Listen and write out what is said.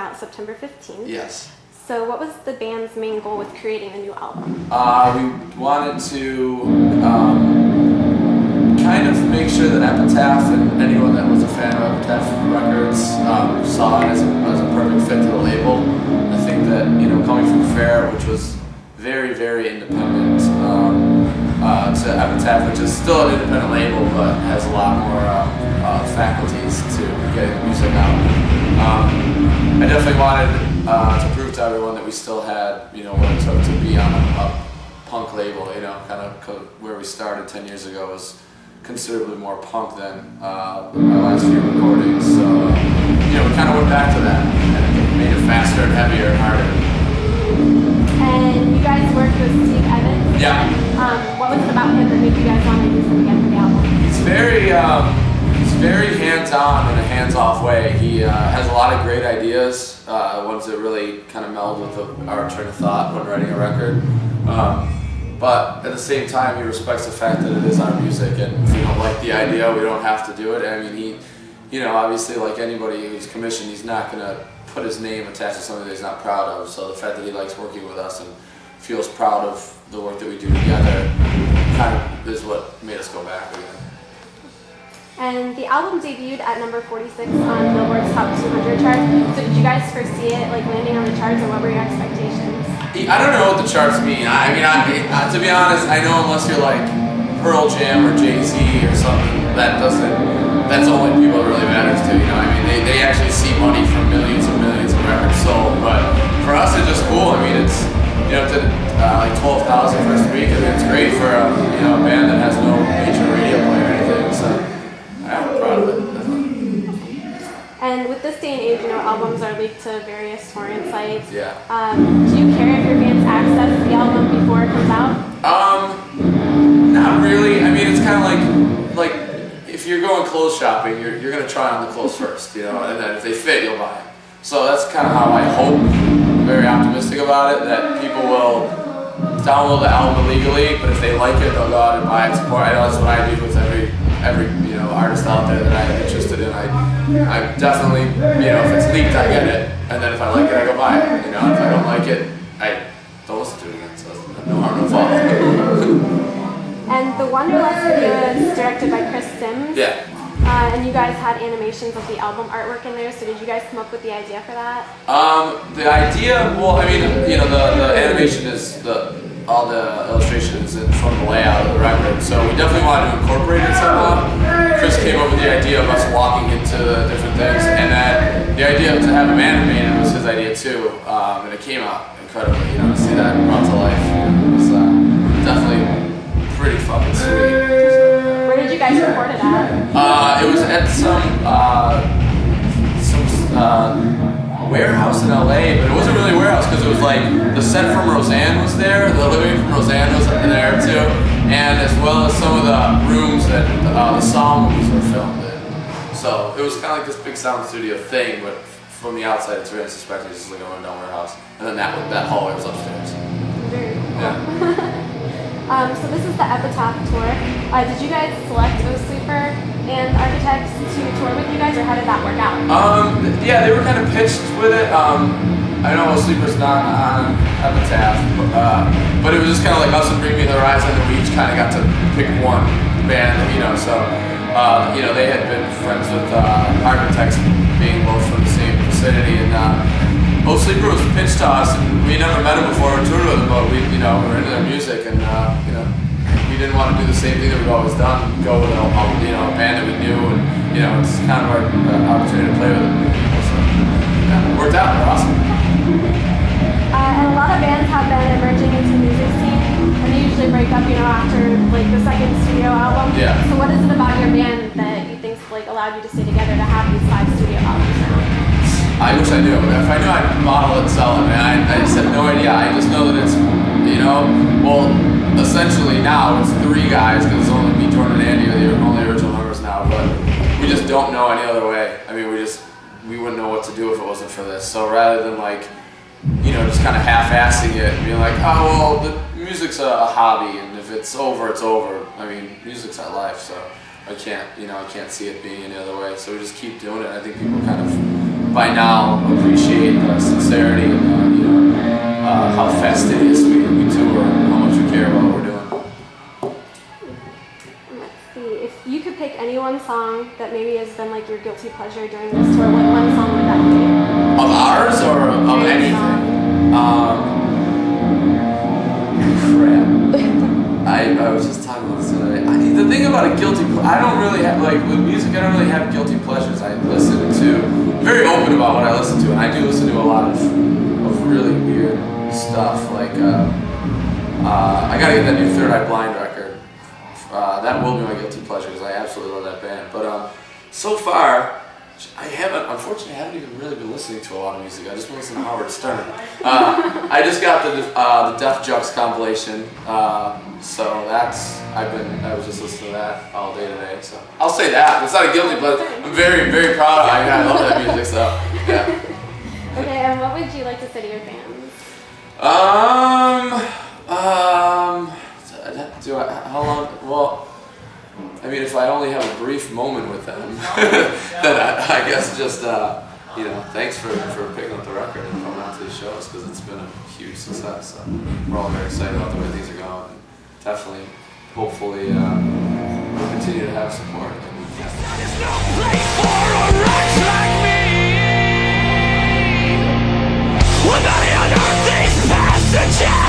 out September 15th. Yes. So what was the band's main goal with creating a new album? We wanted to kind of make sure that Epitaph and anyone that was a fan of Epitaph Records saw it as a perfect fit to the label. I think that, coming from Fair, which was very, very independent, to Epitaph, which is still an independent label, but has a lot more faculties to getting music out. I definitely wanted to prove to everyone that we still had, what it took to be on a punk label, kind of where we started 10 years ago was considerably more punk than our last few recordings. So, we kind of went back to that and made it faster and heavier and harder. And you guys worked with Steve Evans. Yeah. What was it about him that made you guys want to use him again for the album? He's very hands-on in a hands-off way. He has a lot of great ideas, ones that really kind of meld with our train of thought when writing a record. But at the same time, he respects the fact that it is our music, and if we don't like the idea, we don't have to do it. I mean, he, obviously, like anybody who's commissioned, he's not going to put his name attached to something that he's not proud of. So the fact that he likes working with us and feels proud of the work that we do together kind of is what made us go back again. And the album debuted at number 46 on Billboard's Top 200 chart. So did you guys foresee it landing on the charts, or what were your expectations? I don't know what the charts mean. I mean, to be honest, I know unless you're like Pearl Jam or Jay-Z or something, that's the only people it really matters to. I mean, they actually see money from millions and millions of records sold. But for us, it's just cool. I mean, it's like 12,000 first week. I mean, it's great for a band that has no major radio play or anything. So I'm proud of it. And with this day and age, albums are leaked to various torrent sites. Yeah. Do you care if your fans access the album before it comes out? Not really. I mean, it's kind of like if you're going clothes shopping, you're gonna try on the clothes first, and then if they fit, you'll buy them. So that's kind of how I hope. I'm very optimistic about it, that people will download the album illegally, but if they like it, they'll go out and buy it. Support. I know that's what I do with every artist out there that I'm interested in. I definitely, if it's leaked, I get it, and then if I like it, I go buy it. If I don't like it, I don't listen to it again. So no harm, no foul. And the Wanderlust video is directed by Chris Sims. Yeah. And you guys had animations of the album artwork in there. So did you guys come up with the idea for that? The idea, well, I mean, the animation is all the illustrations from the layout of the record. So we definitely wanted to incorporate it somehow. Chris came up with the idea of us walking into the different things, and then the idea to have them animated was his idea too. And it came out incredibly, to see that brought to life. It was definitely pretty fucking sweet. Where did you guys record it at? It was at some warehouse in LA, but it wasn't really a warehouse because it was like the set from Roseanne was there, the living room from Roseanne was there too, and as well as some of the rooms that the Saw movies were filmed in. So it was kind of like this big sound studio thing, but from the outside it's very unsuspecting. It's just like a rundown warehouse, and then that hallway was upstairs. Very cool. Yeah. So this is the Epitaph Tour. Did you guys select O Sleeper and Architects to tour with you guys, or how did that work out? Yeah, they were kind of pitched with it. I know O Sleeper's not on Epitaph, but it was just kind of like us and Bring Me the Horizon, and we each kind of got to pick one band, so they had been friends with Architects, being both from the same vicinity, and O Sleeper was pitched to us, and we never met him before or toured with him, but we were into their music, and we didn't want to do the same thing that we've always done, go with a band that we knew, and it's kind of our opportunity to play with them. So yeah, it worked out. They're awesome. And a lot of bands have been emerging into the music scene, and they usually break up, after the second studio album. Yeah. So what is it about your band that you think's allowed you to stay together to have these 5 studio albums now? I wish I knew. If I knew, I'd model it and sell it, man. I just have no idea. I just know that it's, well, essentially now it's 3 guys, because it's only me, Jordan, and Andy are the only original members now, but we just don't know any other way. I mean, we wouldn't know what to do if it wasn't for this. So rather than just kind of half-assing it and being like, oh, well, the music's a hobby, and if it's over, it's over. I mean, music's our life, so I can't see it being any other way. So we just keep doing it. I think people kind of by now appreciate the sincerity and how fastidious we tour and how much we care about what we're doing. Let's see. If you could pick any one song that maybe has been like your guilty pleasure during this tour, what one song would that be? Of ours or of anything? Crap. I was just talking about this today. The thing about a guilty pleasure, I don't really have, like, with music, I don't really have guilty pleasures. I listen to, I'm very open about what I listen to, and I do listen to a lot of really weird stuff. Like, I gotta get that new Third Eye Blind record. That will be my guilty pleasure because I absolutely love that band. But so far, unfortunately, I haven't even really been listening to a lot of music. I just been listening to Howard Stern. I just got the Def Jux compilation, so I was just listening to that all day today. So I'll say that. It's not a guilty pleasure. I'm very, very proud of it. I love that music, so yeah. Okay, and what would you like to say to your fans? How long? Well, I mean, if I only have a brief moment with them, then I guess just, thanks for picking up the record and coming out to these shows, because it's been a huge success. So we're all very excited about the way things are going. And definitely, hopefully, we'll continue to have support. There's no place for a wretch like me. When the unearthly passages